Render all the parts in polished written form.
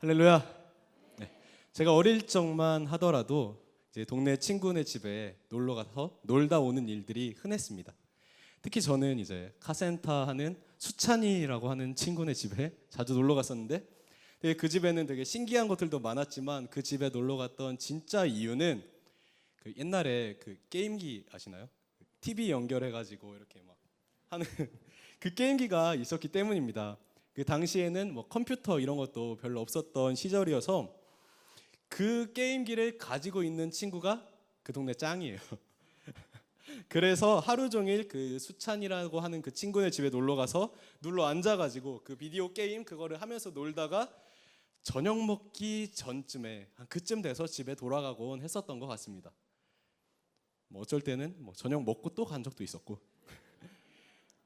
할렐루야. 네. 제가 어릴 적만 하더라도 이제 동네 친구네 집에 놀러 가서 놀다 오는 일들이 흔했습니다. 특히 저는 이제 카센터 하는 수찬이라고 하는 친구네 집에 자주 놀러 갔었는데, 되게 그 집에는 되게 신기한 것들도 많았지만 그 집에 놀러 갔던 진짜 이유는 그 옛날에 그 게임기 아시나요? TV 연결해가지고 이렇게 막 하는 그 게임기가 있었기 때문입니다. 그 당시에는 뭐 컴퓨터 이런 것도 별로 없었던 시절이어서 그 게임기를 가지고 있는 친구가 그 동네 짱이에요. 그래서 하루 종일 그 수찬이라고 하는 그 친구네 집에 놀러 가서 눌러 앉아가지고 그 비디오 게임 그거를 하면서 놀다가 저녁 먹기 전쯤에 한 그쯤 돼서 집에 돌아가곤 했었던 것 같습니다. 뭐 어쩔 때는 뭐 저녁 먹고 또 간 적도 있었고.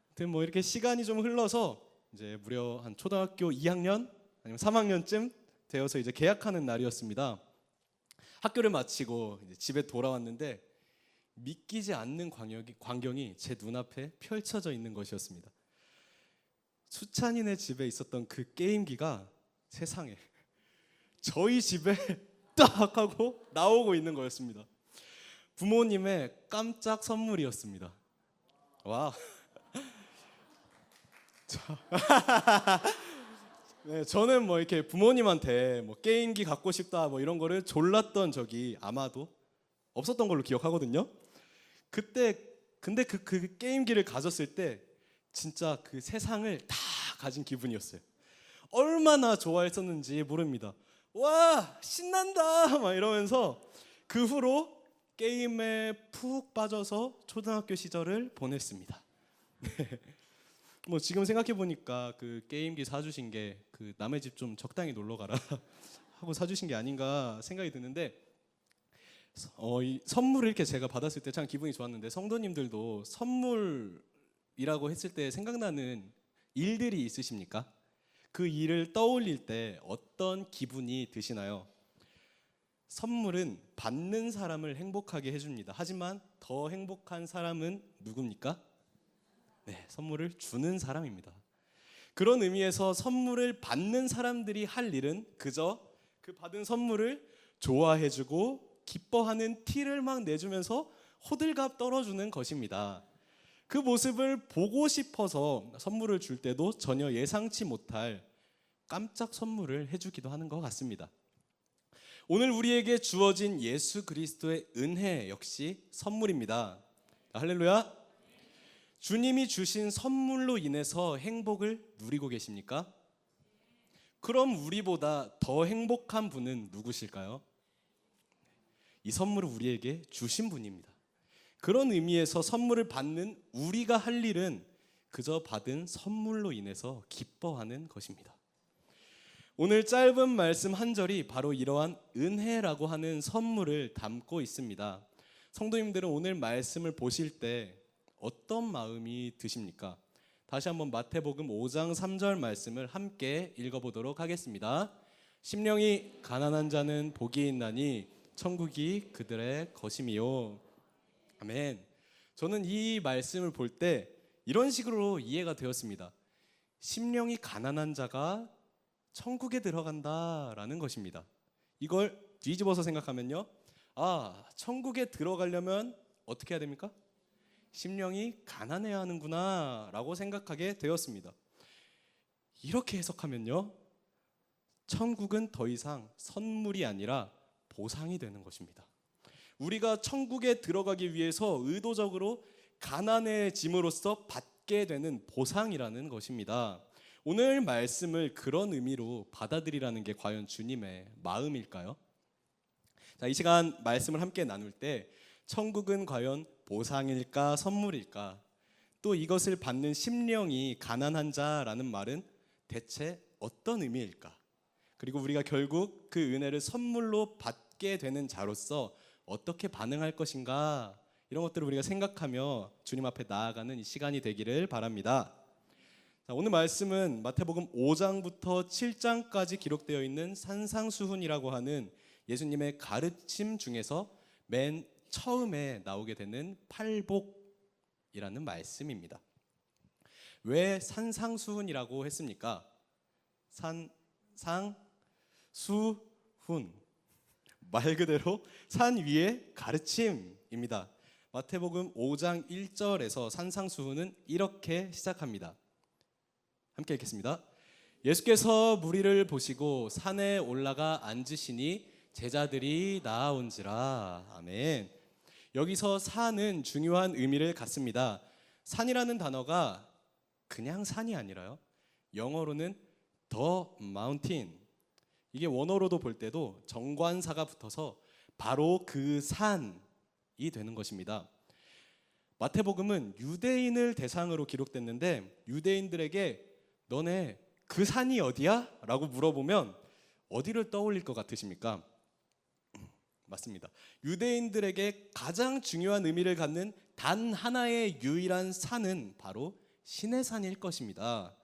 아무튼 뭐 이렇게 시간이 좀 흘러서 이제 무려 한 초등학교 2학년 아니면 3학년쯤 되어서 이제 개학하는 날이었습니다. 학교를 마치고 이제 집에 돌아왔는데 믿기지 않는 광경이 제 눈앞에 펼쳐져 있는 것이었습니다. 수찬이네 집에 있었던 그 게임기가 세상에 저희 집에 딱 하고 나오고 있는 거였습니다. 부모님의 깜짝 선물이었습니다. 와. 네, 저는 뭐 이렇게 부모님한테 뭐 게임기 갖고 싶다 뭐 이런 거를 졸랐던 적이 아마도 없었던 걸로 기억하거든요. 근데 그 게임기를 가졌을 때 진짜 그 세상을 다 가진 기분이었어요. 얼마나 좋아했었는지 모릅니다. 와, 신난다 막 이러면서 그 후로 게임에 푹 빠져서 초등학교 시절을 보냈습니다. 뭐 지금 생각해 보니까 그 게임기 사주신 게 그 남의 집 좀 적당히 놀러 가라 하고 사주신 게 아닌가 생각이 드는데, 이 선물을 이렇게 제가 받았을 때 참 기분이 좋았는데, 성도님들도 선물이라고 했을 때 생각나는 일들이 있으십니까? 그 일을 떠올릴 때 어떤 기분이 드시나요? 선물은 받는 사람을 행복하게 해줍니다. 하지만 더 행복한 사람은 누굽니까? 네, 선물을 주는 사람입니다. 그런 의미에서 선물을 받는 사람들이 할 일은 그저 그 받은 선물을 좋아해주고 기뻐하는 티를 막 내주면서 호들갑 떨어주는 것입니다. 그 모습을 보고 싶어서 선물을 줄 때도 전혀 예상치 못할 깜짝 선물을 해주기도 하는 것 같습니다. 오늘 우리에게 주어진 예수 그리스도의 은혜 역시 선물입니다. 할렐루야. 주님이 주신 선물로 인해서 행복을 누리고 계십니까? 그럼 우리보다 더 행복한 분은 누구실까요? 이 선물을 우리에게 주신 분입니다. 그런 의미에서 선물을 받는 우리가 할 일은 그저 받은 선물로 인해서 기뻐하는 것입니다. 오늘 짧은 말씀 한 절이 바로 이러한 은혜라고 하는 선물을 담고 있습니다. 성도님들은 오늘 말씀을 보실 때 어떤 마음이 드십니까? 다시 한번 마태복음 5장 3절 말씀을 함께 읽어보도록 하겠습니다. 심령이 가난한 자는 복이 있나니 천국이 그들의 것임이요. 아멘. 저는 이 말씀을 볼 때 이런 식으로 이해가 되었습니다. 심령이 가난한 자가 천국에 들어간다라는 것입니다. 이걸 뒤집어서 생각하면요, 천국에 들어가려면 어떻게 해야 됩니까? 심령이 가난해야 하는구나 라고 생각하게 되었습니다. 이렇게 해석하면요, 천국은 더 이상 선물이 아니라 보상이 되는 것입니다. 우리가 천국에 들어가기 위해서 의도적으로 가난해짐으로써 받게 되는 보상이라는 것입니다. 오늘 말씀을 그런 의미로 받아들이라는 게 과연 주님의 마음일까요? 자, 이 시간 말씀을 함께 나눌 때 천국은 과연 보상일까 선물일까? 또 이것을 받는 심령이 가난한 자라는 말은 대체 어떤 의미일까? 그리고 우리가 결국 그 은혜를 선물로 받게 되는 자로서 어떻게 반응할 것인가? 이런 것들을 우리가 생각하며 주님 앞에 나아가는 이 시간이 되기를 바랍니다. 자, 오늘 말씀은 마태복음 5장부터 7장까지 기록되어 있는 산상수훈이라고 하는 예수님의 가르침 중에서 맨 처음에 나오게 되는 팔복이라는 말씀입니다. 왜 산상수훈이라고 했습니까? 산상수훈, 말 그대로 산 위의 가르침입니다. 마태복음 5장 1절에서 산상수훈은 이렇게 시작합니다. 함께 읽겠습니다. 예수께서 무리를 보시고 산에 올라가 앉으시니 제자들이 나아온지라. 아멘. 여기서 산은 중요한 의미를 갖습니다. 산이라는 단어가 그냥 산이 아니라요, 영어로는 the mountain, 이게 원어로도 볼 때도 정관사가 붙어서 바로 그 산이 되는 것입니다. 마태복음은 유대인을 대상으로 기록됐는데 유대인들에게 너네 그 산이 어디야? 라고 물어보면 어디를 떠올릴 것 같으십니까? 맞습니다. 유대인들에게 가장 중요한 의미를 갖는 단 하나의 유일한 산은 바로 시내산일 것입니다.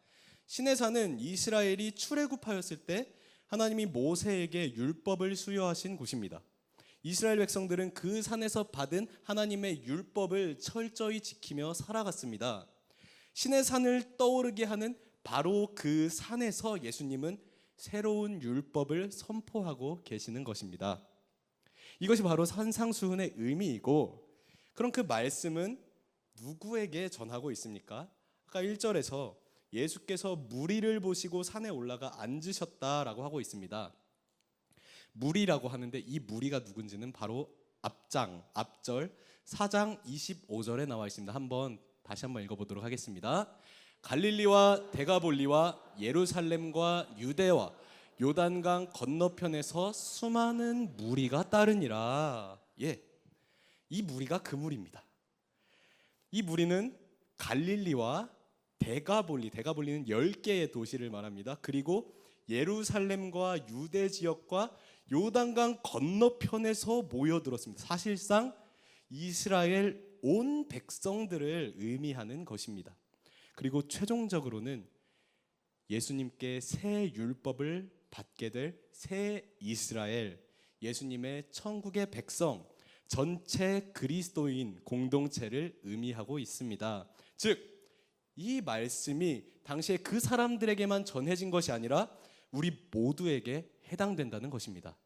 시내산은 이스라엘이 출애굽하였을 때 하나님이 모세에게 율법을 수여하신 곳입니다. 이스라엘 백성들은 그 산에서 받은 하나님의 율법을 철저히 지키며 살아갔습니다. 시내산을 떠오르게 하는 바로 그 산에서 예수님은 새로운 율법을 선포하고 계시는 것입니다. 이것이 바로 산상수훈의 의미이고, 그럼 그 말씀은 누구에게 전하고 있습니까? 아까 1절에서 예수께서 무리를 보시고 산에 올라가 앉으셨다라고 하고 있습니다. 무리라고 하는데 이 무리가 누군지는 바로 앞절 4장 25절에 나와 있습니다. 다시 한번 읽어보도록 하겠습니다. 갈릴리와 데가볼리와 예루살렘과 유대와 요단강 건너편에서 수많은 무리가 따르니라. 이 무리가 그 무리입니다. 이 무리는 갈릴리와 데가볼리는 10개의 도시를 말합니다. 그리고 예루살렘과 유대 지역과 요단강 건너편에서 모여들었습니다. 사실상 이스라엘 온 백성들을 의미하는 것입니다. 그리고 최종적으로는 예수님께 새 율법을 받게 될 새 이스라엘, 예수님의 천국의 백성, 전체 그리스도인 공동체를 의미하고 있습니다. 즉, 이 말씀이 당시에 그 사람들에게만 전해진 것이 아니라 우리 모두에게 해당된다는 것입니다.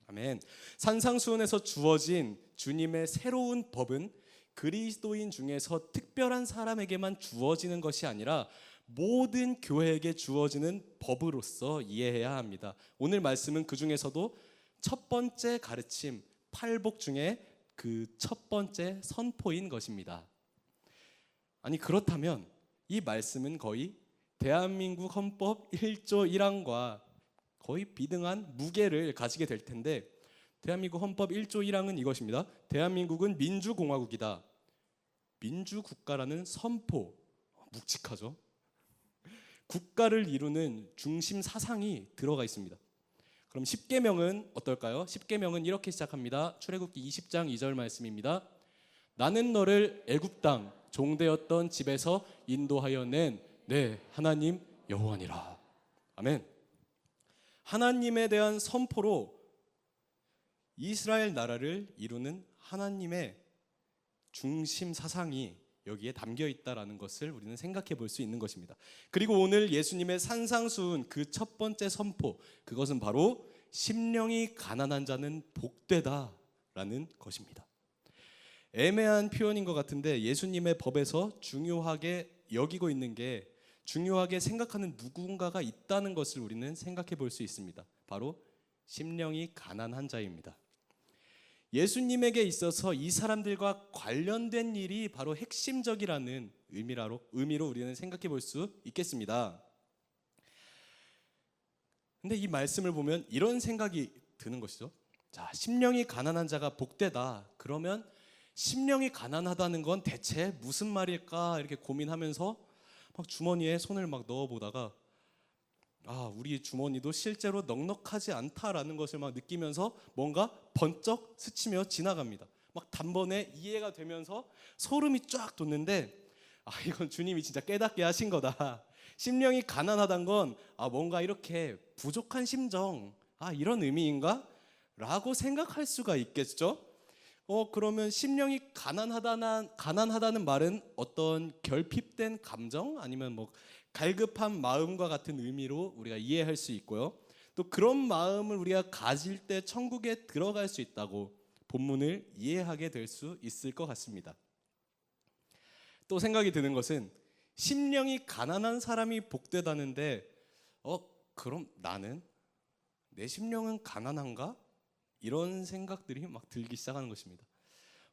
아멘. 산상수훈에서 주어진 주님의 새로운 법은 그리스도인 중에서 특별한 사람에게만 주어지는 것이 아니라 모든 교회에게 주어지는 법으로서 이해해야 합니다. 오늘 말씀은 그 중에서도 첫 번째 가르침, 팔복 중에 그 첫 번째 선포인 것입니다. 아니, 그렇다면 이 말씀은 거의 대한민국 헌법 1조 1항과 거의 비등한 무게를 가지게 될 텐데, 대한민국 헌법 1조 1항은 이것입니다. 대한민국은 민주공화국이다. 민주국가라는 선포, 묵직하죠? 국가를 이루는 중심 사상이 들어가 있습니다. 그럼 10계명은 어떨까요? 10계명은 이렇게 시작합니다. 출애굽기 20장 2절 말씀입니다. 나는 너를 애굽 땅 종되었던 집에서 인도하여 낸 내 하나님 여호와니라. 아멘. 하나님에 대한 선포로 이스라엘 나라를 이루는 하나님의 중심 사상이 여기에 담겨 있다라는 것을 우리는 생각해 볼 수 있는 것입니다. 그리고 오늘 예수님의 산상수훈 그 첫 번째 선포, 그것은 바로 심령이 가난한 자는 복되다라는 것입니다. 애매한 표현인 것 같은데 예수님의 법에서 중요하게 여기고 있는 게, 중요하게 생각하는 누군가가 있다는 것을 우리는 생각해 볼 수 있습니다. 바로 심령이 가난한 자입니다. 예수님에게 있어서 이 사람들과 관련된 일이 바로 핵심적이라는 의미로 우리는 생각해 볼 수 있겠습니다. 근데 이 말씀을 보면 이런 생각이 드는 것이죠. 자, 심령이 가난한 자가 복되다. 그러면 심령이 가난하다는 건 대체 무슨 말일까 이렇게 고민하면서 막 주머니에 손을 막 넣어보다가 우리 주머니도 실제로 넉넉하지 않다라는 것을 막 느끼면서 뭔가 번쩍 스치며 지나갑니다. 막 단번에 이해가 되면서 소름이 쫙 돋는데 이건 주님이 진짜 깨닫게 하신 거다. 심령이 가난하다는 건 뭔가 이렇게 부족한 심정, 이런 의미인가? 라고 생각할 수가 있겠죠. 그러면 심령이 가난하다는 말은 어떤 결핍된 감정 아니면 갈급한 마음과 같은 의미로 우리가 이해할 수 있고요. 또 그런 마음을 우리가 가질 때 천국에 들어갈 수 있다고 본문을 이해하게 될 수 있을 것 같습니다. 또 생각이 드는 것은 심령이 가난한 사람이 복되다는데 그럼 나는 내 심령은 가난한가? 이런 생각들이 막 들기 시작하는 것입니다.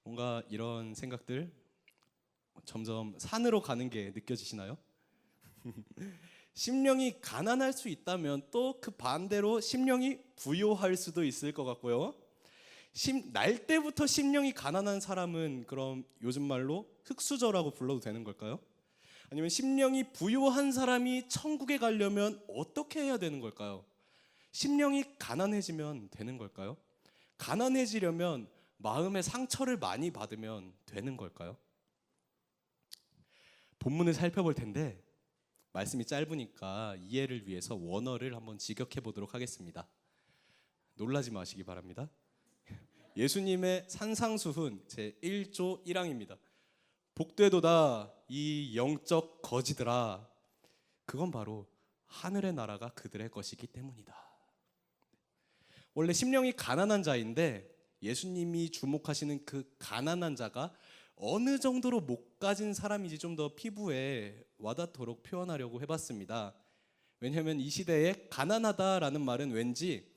뭔가 이런 생각들 점점 산으로 가는 게 느껴지시나요? 심령이 가난할 수 있다면 또 그 반대로 심령이 부요할 수도 있을 것 같고요. 날 때부터 심령이 가난한 사람은 그럼 요즘 말로 흙수저라고 불러도 되는 걸까요? 아니면 심령이 부요한 사람이 천국에 가려면 어떻게 해야 되는 걸까요? 심령이 가난해지면 되는 걸까요? 가난해지려면 마음의 상처를 많이 받으면 되는 걸까요? 본문을 살펴볼 텐데 말씀이 짧으니까 이해를 위해서 원어를 한번 직역해 보도록 하겠습니다. 놀라지 마시기 바랍니다. 예수님의 산상수훈 제1조 1항입니다. 복되도다 이 영적 거지들아, 그건 바로 하늘의 나라가 그들의 것이기 때문이다. 원래 심령이 가난한 자인데 예수님이 주목하시는 그 가난한 자가 어느 정도로 못 가진 사람인지 좀 더 피부에 와닿도록 표현하려고 해봤습니다. 왜냐하면 이 시대에 가난하다라는 말은 왠지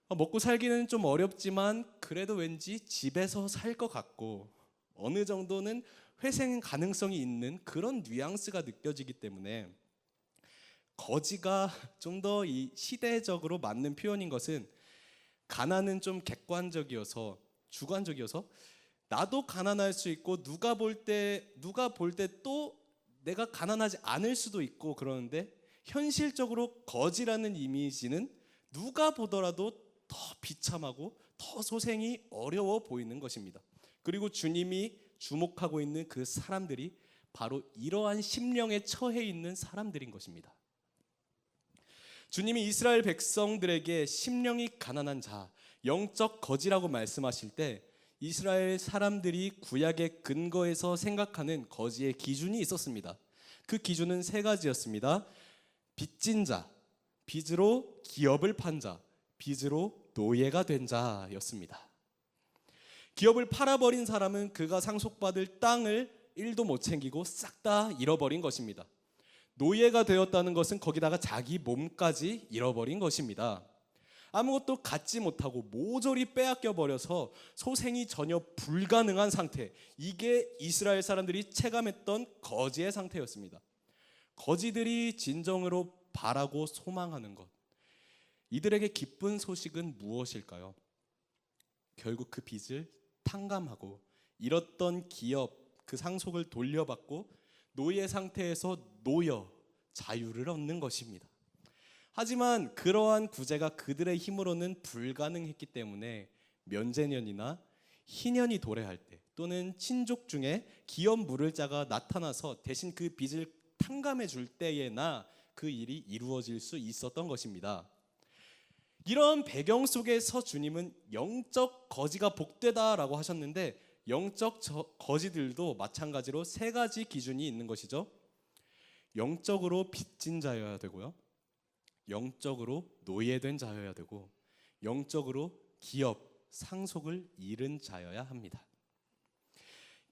먹고 살기는 좀 어렵지만 그래도 왠지 집에서 살 것 같고 어느 정도는 회생 가능성이 있는 그런 뉘앙스가 느껴지기 때문에 거지가 좀 더 이 시대적으로 맞는 표현인 것은 가난은 좀 객관적이어서 주관적이어서 나도 가난할 수 있고 누가 볼 때 또 내가 가난하지 않을 수도 있고 그러는데 현실적으로 거지라는 이미지는 누가 보더라도 더 비참하고 더 소생이 어려워 보이는 것입니다. 그리고 주님이 주목하고 있는 그 사람들이 바로 이러한 심령에 처해 있는 사람들인 것입니다. 주님이 이스라엘 백성들에게 심령이 가난한 자, 영적 거지라고 말씀하실 때 이스라엘 사람들이 구약의 근거에서 생각하는 거지의 기준이 있었습니다. 그 기준은 세 가지였습니다. 빚진 자, 빚으로 기업을 판 자, 빚으로 노예가 된 자였습니다. 기업을 팔아버린 사람은 그가 상속받을 땅을 1도 못 챙기고 싹 다 잃어버린 것입니다. 노예가 되었다는 것은 거기다가 자기 몸까지 잃어버린 것입니다. 아무것도 갖지 못하고 모조리 빼앗겨 버려서 소생이 전혀 불가능한 상태, 이게 이스라엘 사람들이 체감했던 거지의 상태였습니다. 거지들이 진정으로 바라고 소망하는 것, 이들에게 기쁜 소식은 무엇일까요? 결국 그 빚을 탕감하고 잃었던 기업, 그 상속을 돌려받고 노예 상태에서 노여 자유를 얻는 것입니다. 하지만 그러한 구제가 그들의 힘으로는 불가능했기 때문에 면제년이나 희년이 도래할 때 또는 친족 중에 기업 물을 자가 나타나서 대신 그 빚을 탕감해 줄 때에나 그 일이 이루어질 수 있었던 것입니다. 이런 배경 속에서 주님은 영적 거지가 복되다라고 하셨는데 영적 거지들도 마찬가지로 세 가지 기준이 있는 것이죠. 영적으로 빚진 자여야 되고요, 영적으로 노예된 자여야 되고 영적으로 기업, 상속을 잃은 자여야 합니다.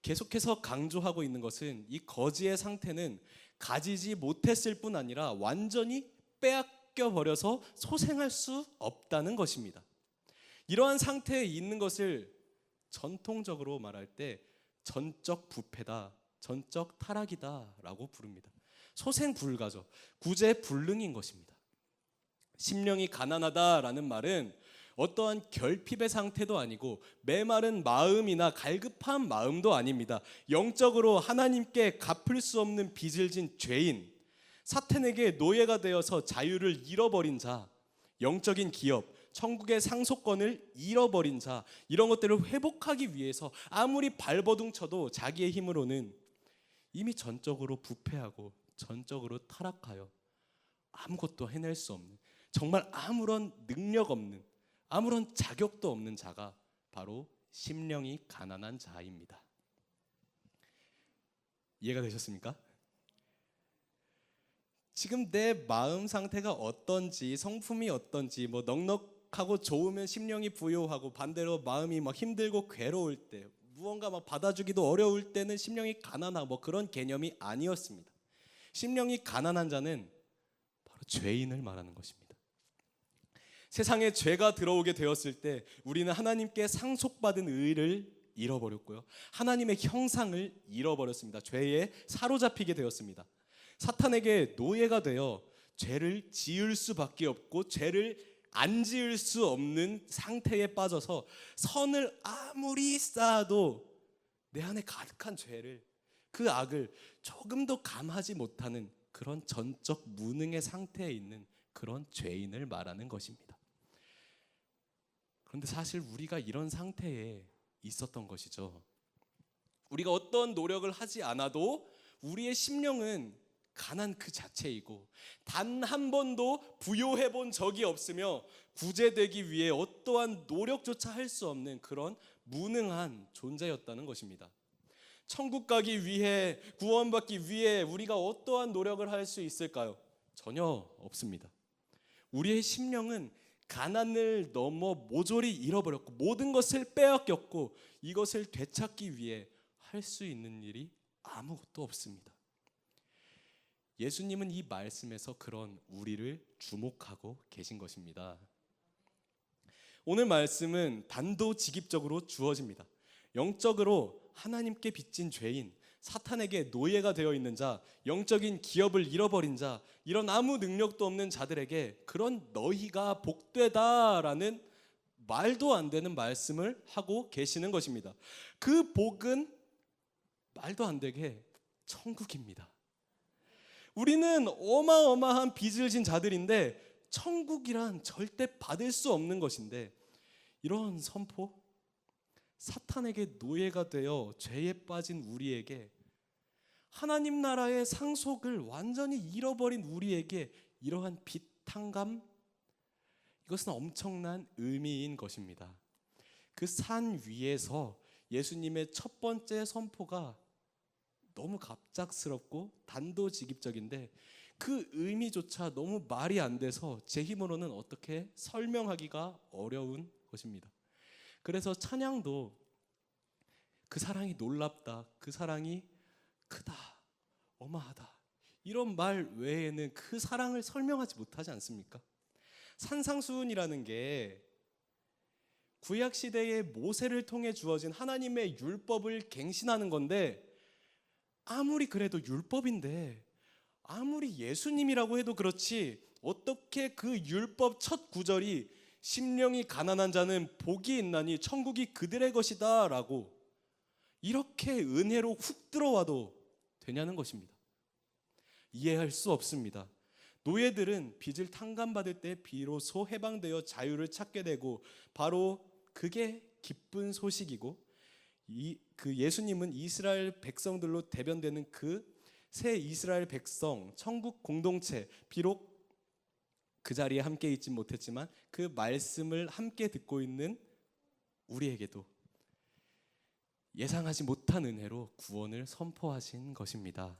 계속해서 강조하고 있는 것은 이 거지의 상태는 가지지 못했을 뿐 아니라 완전히 빼앗겨 버려서 소생할 수 없다는 것입니다. 이러한 상태에 있는 것을 전통적으로 말할 때 전적 부패다, 전적 타락이다라고 부릅니다. 소생 불가죠. 구제 불능인 것입니다. 심령이 가난하다라는 말은 어떠한 결핍의 상태도 아니고 메마른 마음이나 갈급한 마음도 아닙니다. 영적으로 하나님께 갚을 수 없는 빚을 진 죄인, 사탄에게 노예가 되어서 자유를 잃어버린 자, 영적인 기업, 천국의 상속권을 잃어버린 자, 이런 것들을 회복하기 위해서 아무리 발버둥 쳐도 자기의 힘으로는 이미 전적으로 부패하고 전적으로 타락하여 아무것도 해낼 수 없는, 정말 아무런 능력 없는, 아무런 자격도 없는 자가 바로 심령이 가난한 자입니다. 이해가 되셨습니까? 지금 내 마음 상태가 어떤지, 성품이 어떤지, 뭐 넉넉하고 좋으면 심령이 부요하고 반대로 마음이 막 힘들고 괴로울 때, 무언가 막 받아주기도 어려울 때는 심령이 가난하고 뭐 그런 개념이 아니었습니다. 심령이 가난한 자는 바로 죄인을 말하는 것입니다. 세상에 죄가 들어오게 되었을 때 우리는 하나님께 상속받은 의를 잃어버렸고요, 하나님의 형상을 잃어버렸습니다. 죄에 사로잡히게 되었습니다. 사탄에게 노예가 되어 죄를 지을 수밖에 없고 죄를 안 지을 수 없는 상태에 빠져서 선을 아무리 쌓아도 내 안에 가득한 죄를, 그 악을 조금도 감하지 못하는 그런 전적 무능의 상태에 있는 그런 죄인을 말하는 것입니다. 그런데 사실 우리가 이런 상태에 있었던 것이죠. 우리가 어떤 노력을 하지 않아도 우리의 심령은 가난 그 자체이고 단 한 번도 부요해 본 적이 없으며 구제되기 위해 어떠한 노력조차 할 수 없는 그런 무능한 존재였다는 것입니다. 천국 가기 위해, 구원받기 위해 우리가 어떠한 노력을 할 수 있을까요? 전혀 없습니다. 우리의 심령은 가난을 넘어 모조리 잃어버렸고 모든 것을 빼앗겼고 이것을 되찾기 위해 할 수 있는 일이 아무것도 없습니다. 예수님은 이 말씀에서 그런 우리를 주목하고 계신 것입니다. 오늘 말씀은 단도직입적으로 주어집니다. 영적으로 하나님께 빚진 죄인, 사탄에게 노예가 되어 있는 자, 영적인 기업을 잃어버린 자, 이런 아무 능력도 없는 자들에게 그런 너희가 복되다라는 말도 안 되는 말씀을 하고 계시는 것입니다. 그 복은 말도 안 되게 천국입니다. 우리는 어마어마한 빚을 진 자들인데 천국이란 절대 받을 수 없는 것인데, 이런 선포, 사탄에게 노예가 되어 죄에 빠진 우리에게, 하나님 나라의 상속을 완전히 잃어버린 우리에게 이러한 빚탕감, 이것은 엄청난 의미인 것입니다. 그 산 위에서 예수님의 첫 번째 선포가 너무 갑작스럽고 단도직입적인데 그 의미조차 너무 말이 안 돼서 제 힘으로는 어떻게 설명하기가 어려운 것입니다. 그래서 찬양도 그 사랑이 놀랍다, 그 사랑이 크다, 어마하다, 이런 말 외에는 그 사랑을 설명하지 못하지 않습니까? 산상수훈이라는 게 구약 시대의 모세를 통해 주어진 하나님의 율법을 갱신하는 건데, 아무리 그래도 율법인데, 아무리 예수님이라고 해도 그렇지, 어떻게 그 율법 첫 구절이 심령이 가난한 자는 복이 있나니 천국이 그들의 것이다 라고 이렇게 은혜로 훅 들어와도 되냐는 것입니다. 이해할 수 없습니다. 노예들은 빚을 탕감받을 때 비로소 해방되어 자유를 찾게 되고 바로 그게 기쁜 소식이고, 그 예수님은 이스라엘 백성들로 대변되는 그 새 이스라엘 백성, 천국 공동체, 비록 그 자리에 함께 있지 못했지만 그 말씀을 함께 듣고 있는 우리에게도 예상하지 못한 은혜로 구원을 선포하신 것입니다.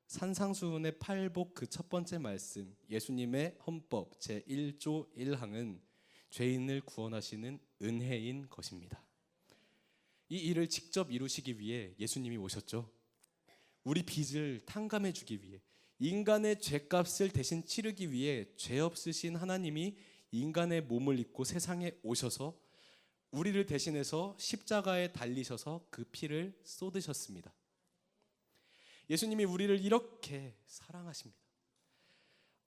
산상수훈의 팔복 그 첫 번째 말씀, 예수님의 헌법 제1조 1항은 죄인을 구원하시는 은혜인 것입니다. 이 일을 직접 이루시기 위해 예수님이 오셨죠. 우리 빚을 탕감해 주기 위해, 인간의 죄값을 대신 치르기 위해 죄 없으신 하나님이 인간의 몸을 입고 세상에 오셔서 우리를 대신해서 십자가에 달리셔서 그 피를 쏟으셨습니다. 예수님이 우리를 이렇게 사랑하십니다.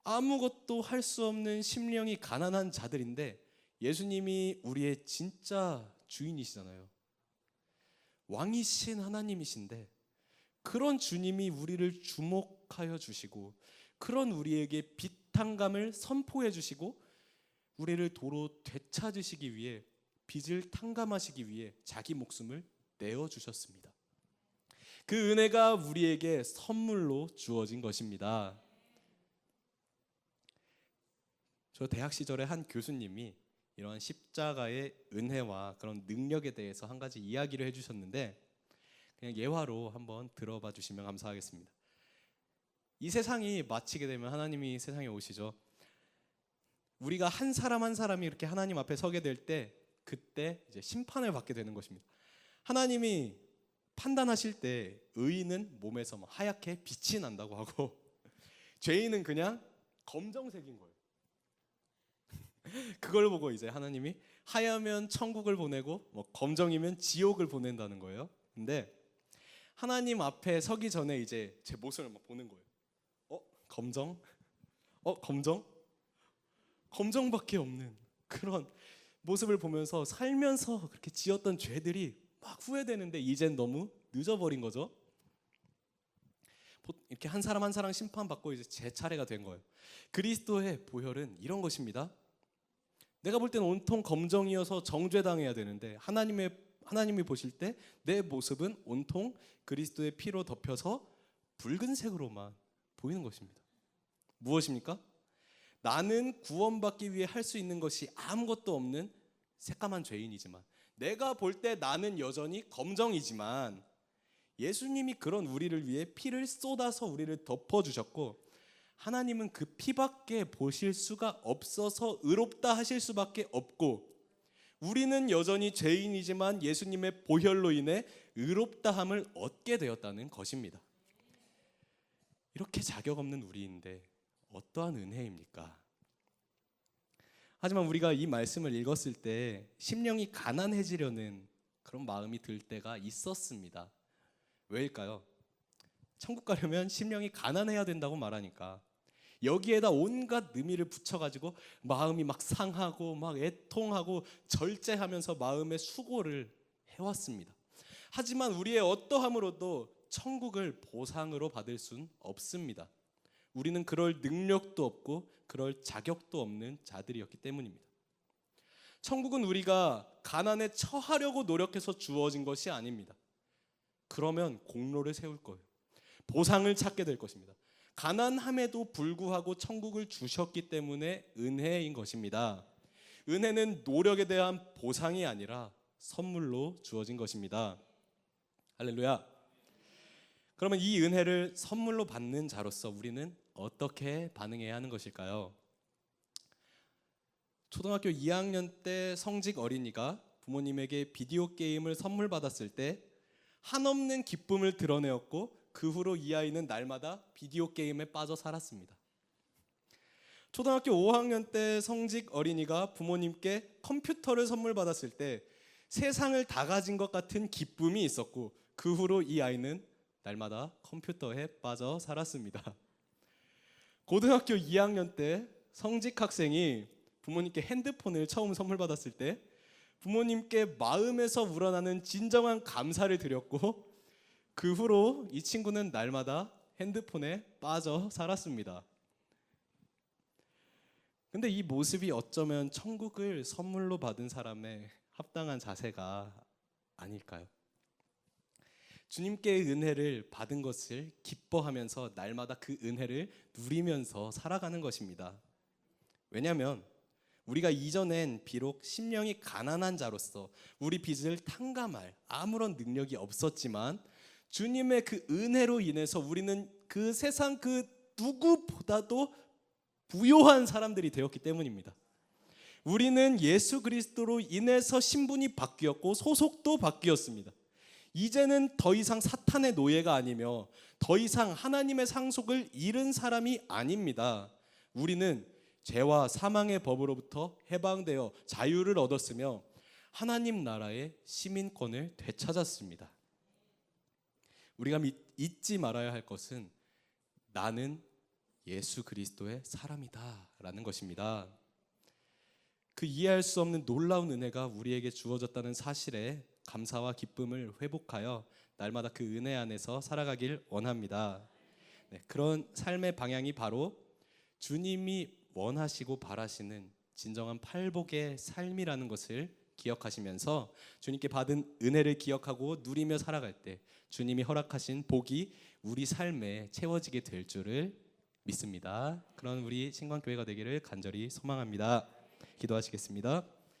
아무것도 할 수 없는 심령이 가난한 자들인데 예수님이 우리의 진짜 주인이시잖아요. 왕이신 하나님이신데 그런 주님이 우리를 주목하여 주시고 그런 우리에게 빚탕감을 선포해 주시고 우리를 도로 되찾으시기 위해, 빚을 탕감하시기 위해 자기 목숨을 내어주셨습니다. 그 은혜가 우리에게 선물로 주어진 것입니다. 저 대학 시절에 한 교수님이 이러한 십자가의 은혜와 그런 능력에 대해서 한 가지 이야기를 해주셨는데 그냥 예화로 한번 들어봐 주시면 감사하겠습니다. 이 세상이 마치게 되면 하나님이 세상에 오시죠. 우리가 한 사람 한 사람이 이렇게 하나님 앞에 서게 될 때 그때 이제 심판을 받게 되는 것입니다. 하나님이 판단하실 때 의인은 몸에서 막 하얗게 빛이 난다고 하고 죄인은 그냥 검정색인 거예요. 그걸 보고 이제 하나님이 하얗면 천국을 보내고 뭐 검정이면 지옥을 보낸다는 거예요. 근데 하나님 앞에 서기 전에 이제 제 모습을 막 보는 거예요. 검정? 검정? 검정밖에 없는 그런 모습을 보면서 살면서 그렇게 지었던 죄들이 막 후회되는데 이젠 너무 늦어버린 거죠. 이렇게 한 사람 한 사람 심판받고 이제 제 차례가 된 거예요. 그리스도의 보혈은 이런 것입니다. 내가 볼 때는 온통 검정이어서 정죄당해야 되는데 하나님이 보실 때 내 모습은 온통 그리스도의 피로 덮여서 붉은색으로만 보이는 것입니다. 무엇입니까? 나는 구원받기 위해 할 수 있는 것이 아무것도 없는 새까만 죄인이지만 내가 볼 때 나는 여전히 검정이지만 예수님이 그런 우리를 위해 피를 쏟아서 우리를 덮어주셨고 하나님은 그 피밖에 보실 수가 없어서 의롭다 하실 수밖에 없고 우리는 여전히 죄인이지만 예수님의 보혈로 인해 의롭다함을 얻게 되었다는 것입니다. 이렇게 자격 없는 우리인데 어떠한 은혜입니까? 하지만 우리가 이 말씀을 읽었을 때 심령이 가난해지려는 그런 마음이 들 때가 있었습니다. 왜일까요? 천국 가려면 심령이 가난해야 된다고 말하니까 여기에다 온갖 의미를 붙여가지고 마음이 막 상하고 막 애통하고 절제하면서 마음의 수고를 해왔습니다. 하지만 우리의 어떠함으로도 천국을 보상으로 받을 순 없습니다. 우리는 그럴 능력도 없고 그럴 자격도 없는 자들이었기 때문입니다. 천국은 우리가 가난에 처하려고 노력해서 주어진 것이 아닙니다. 그러면 공로를 세울 거예요. 보상을 찾게 될 것입니다. 가난함에도 불구하고 천국을 주셨기 때문에 은혜인 것입니다. 은혜는 노력에 대한 보상이 아니라 선물로 주어진 것입니다. 할렐루야. 그러면 이 은혜를 선물로 받는 자로서 우리는 어떻게 반응해야 하는 것일까요? 초등학교 2학년 때 성직 어린이가 부모님에게 비디오 게임을 선물 받았을 때 한없는 기쁨을 드러내었고 그 후로 이 아이는 날마다 비디오 게임에 빠져 살았습니다. 초등학교 5학년 때 성직 어린이가 부모님께 컴퓨터를 선물 받았을 때 세상을 다 가진 것 같은 기쁨이 있었고 그 후로 이 아이는 날마다 컴퓨터에 빠져 살았습니다. 고등학교 2학년 때 성직 학생이 부모님께 핸드폰을 처음 선물 받았을 때 부모님께 마음에서 우러나는 진정한 감사를 드렸고 그 후로 이 친구는 날마다 핸드폰에 빠져 살았습니다. 근데 이 모습이 어쩌면 천국을 선물로 받은 사람의 합당한 자세가 아닐까요? 주님께의 은혜를 받은 것을 기뻐하면서 날마다 그 은혜를 누리면서 살아가는 것입니다. 왜냐하면 우리가 이전엔 비록 심령이 가난한 자로서 우리 빚을 탕감할 아무런 능력이 없었지만 주님의 그 은혜로 인해서 우리는 그 세상 그 누구보다도 부요한 사람들이 되었기 때문입니다. 우리는 예수 그리스도로 인해서 신분이 바뀌었고 소속도 바뀌었습니다. 이제는 더 이상 사탄의 노예가 아니며 더 이상 하나님의 상속을 잃은 사람이 아닙니다. 우리는 죄와 사망의 법으로부터 해방되어 자유를 얻었으며 하나님 나라의 시민권을 되찾았습니다. 우리가 잊지 말아야 할 것은 나는 예수 그리스도의 사람이다 라는 것입니다. 그 이해할 수 없는 놀라운 은혜가 우리에게 주어졌다는 사실에 감사와 기쁨을 회복하여 날마다 그 은혜 안에서 살아가길 원합니다. 그런 삶의 방향이 바로 주님이 원하시고 바라시는 진정한 팔복의 삶이라는 것을 기억하시면서 주님께 받은 은혜를 기억하고 누리며 살아갈 때 주님이 허락하신 복이 우리 삶에 채워지게 될 줄을 믿습니다. 그런 우리 신광교회가 되기를 간절히 소망합니다. 기도하시겠습니다.